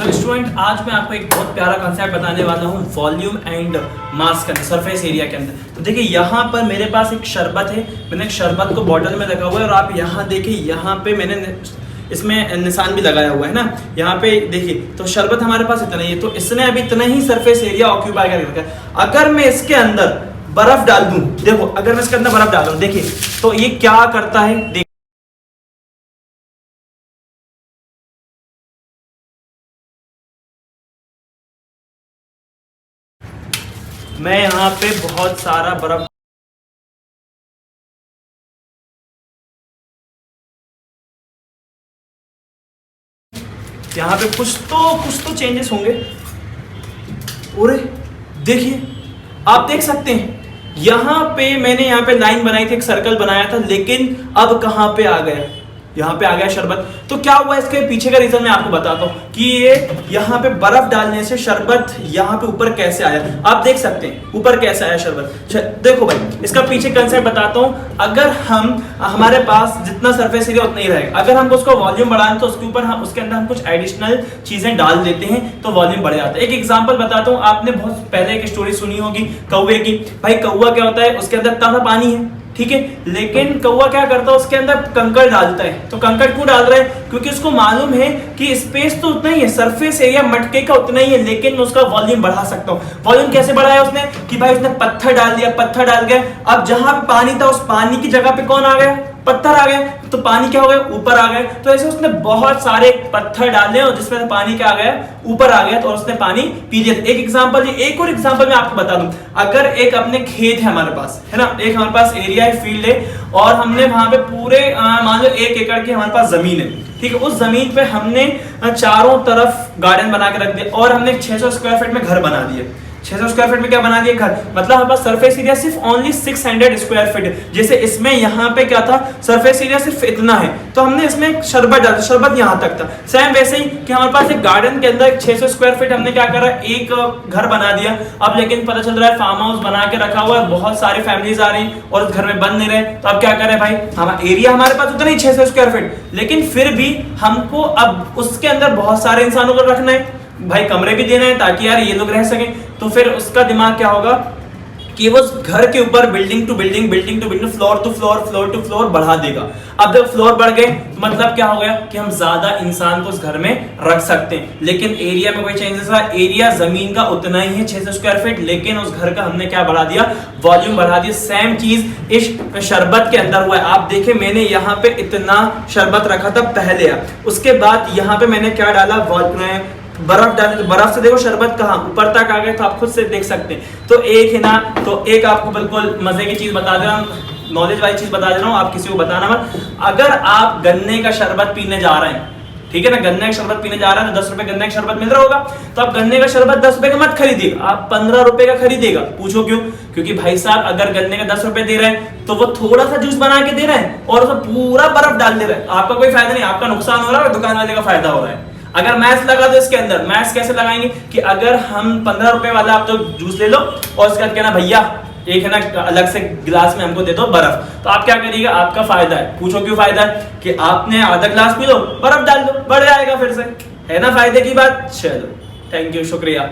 So student, आज मैं आपको एक बहुत प्यारा कंसेप्ट बताने वाला हूँ वॉल्यूम एंड मास का सरफेस एरिया के अंदर। तो देखिए यहाँ पर मेरे पास एक शरबत है, मैंने एक शरबत को बॉटल में रखा हुआ है और आप यहाँ देखिए, यहाँ पे मैंने इसमें निशान भी लगाया हुआ है ना, यहाँ पे देखिए। तो शरबत हमारे पास इतना ही है, तो इसने अभी इतना ही सरफेस एरिया ऑक्यूपाई कर रखा है। अगर मैं इसके अंदर बर्फ डाल दूं, देखो अगर मैं इसके अंदर बर्फ डाल दूं, देखिए तो ये क्या करता है। देखिए मैं यहाँ पे बहुत सारा बर्फ, यहाँ पे कुछ तो चेंजेस होंगे। और देखिए, आप देख सकते हैं यहाँ पे मैंने यहाँ पे लाइन बनाई थी, एक सर्कल बनाया था, लेकिन अब कहाँ पे आ गया, यहाँ पे आ गया शरबत। तो क्या हुआ, इसके पीछे का रीजन मैं आपको बताता हूँ कि ये यहाँ पे बर्फ डालने से शरबत यहाँ पे ऊपर कैसे आया। आप देख सकते हैं ऊपर कैसे आया शरबत। देखो भाई, इसका पीछे कंसेप्ट बताता हूँ। अगर हमारे पास जितना सरफेस एरिया उतना ही रहेगा, अगर हमको उसको वॉल्यूम बढ़ाना तो उसके ऊपर हम उसके अंदर हम कुछ एडिशनल चीजें डाल देते हैं तो वॉल्यूम बढ़ जाता है। एक एग्जांपल बताता हूँ, आपने बहुत पहले एक स्टोरी सुनी होगी कौवे की। भाई कौवा क्या होता है, उसके अंदर ताजा पानी है, ठीक है, लेकिन कौवा क्या करता है, उसके अंदर कंकड़ डालता है। तो कंकड़ क्यों डाल रहा है, क्योंकि उसको मालूम है कि स्पेस तो उतना ही है, सरफेस एरिया मटके का उतना ही है, लेकिन मैं उसका वॉल्यूम बढ़ा सकता हूँ। वॉल्यूम कैसे बढ़ाया उसने, कि भाई उसने पत्थर डाल दिया, पत्थर डाल गया। अब जहां पे पानी था, उस पानी की जगह पे कौन आ गया, पत्थर आ गए, तो पानी क्या हो गया, ऊपर आ गए। तो ऐसे उसने बहुत सारे पत्थर डाले और जिसमें पानी क्या आ गया, ऊपर आ गया, तो उसने पानी पी लिया। एक एग्जांपल, एक और एग्जांपल मैं आपको बता दूं। अगर एक अपने खेत है हमारे पास, है ना, एक हमारे पास एरिया है, फील्ड है, और हमने वहां पे पूरे मान लो 1 एकड़ की हमारे पास जमीन है, ठीक है। उस जमीन पे हमने चारों तरफ गार्डन बना के रख दिया और हमने 600 स्क्वायर फीट में घर बना दिया। 600 स्क्वायर फीट में क्या बना दिया, घर। मतलब हमारे पास सरफेस एरिया सिर्फ ओनली 600 स्क्वायर फीट है। जैसे इसमें यहाँ पे क्या था, सरफेस एरिया सिर्फ इतना है, तो हमने इसमें शरबत डाला, शरबत यहाँ तक था। सेम वैसे ही कि हमारे पास एक गार्डन के अंदर 600 स्क्वायर फीट हमने क्या करा, एक घर बना दिया। अब लेकिन पता चल रहा है फार्म हाउस बना के रखा हुआ है, बहुत सारी फैमिलीज आ रही और उस घर में बन नहीं रहे। तो अब क्या करें भाई, हमारा एरिया हमारे पास उतना ही 600 स्क्वायर फीट, लेकिन फिर भी हमको अब उसके अंदर बहुत सारे इंसानों को रखना है, भाई कमरे भी देना है ताकि यार ये लोग रह सकें। तो फिर उसका दिमाग क्या होगा कि वो घर के ऊपर building to building, floor to floor बढ़ा देगा। अब जब फ्लोर बढ़ गए तो मतलब क्या हो गया कि हम ज्यादा इंसान को उस घर में रख सकते हैं, लेकिन एरिया में कोई चेंजेस रहा। एरिया जमीन का उतना ही है 600 स्क्वायर फीट, लेकिन उस घर का हमने क्या बढ़ा दिया, वॉल्यूम बढ़ा दिया। सेम चीज इस शरबत के अंदर हुआ है। आप देखें, मैंने यहाँ पे इतना शरबत रखा था पहले, उसके बाद यहाँ पे मैंने क्या डाला, बर्फ डाली, तो बर्फ से देखो शरबत कहाँ ऊपर तक आ गए, तो आप खुद से देख सकते हैं। तो एक है ना, तो एक आपको बिल्कुल मजे की चीज बता दे रहा हूँ, नॉलेज वाली चीज बता दे रहा हूँ, आप किसी को बताना मत। अगर आप गन्ने का शरबत पीने जा रहे हैं, ठीक है ना, गन्ने का शरबत पीने जा रहे हैं, तो 10 रुपए गन्ने का शरबत मिल रहा होगा, तो आप गन्ने का शरबत 10 रुपए का मत खरीदिएगा, आप 15 रुपए का खरीदिएगा। पूछो क्यों, क्योंकि भाई साहब अगर गन्ने का 10 रुपए दे रहे हैं तो वो थोड़ा सा जूस बना के दे रहे हैं और उसमें पूरा बर्फ डाल दे रहे हैं। आपका कोई फायदा नहीं, आपका नुकसान हो रहा है, दुकान वाले का फायदा हो रहा है। अगर मैथ्स लगा दो इसके अंदर, मैथ्स कैसे लगाएंगे कि अगर हम 15 रुपए वाला आप तो जूस ले लो और उसके बाद कहना भैया एक है ना अलग से गिलास में हमको दे दो बर्फ, तो आप क्या करिएगा, आपका फायदा है। पूछो क्यों फायदा है, कि आपने आधा गिलास पी लो, बर्फ डाल दो, बढ़ जाएगा फिर से, है ना फायदे की बात। चलो, थैंक यू, शुक्रिया।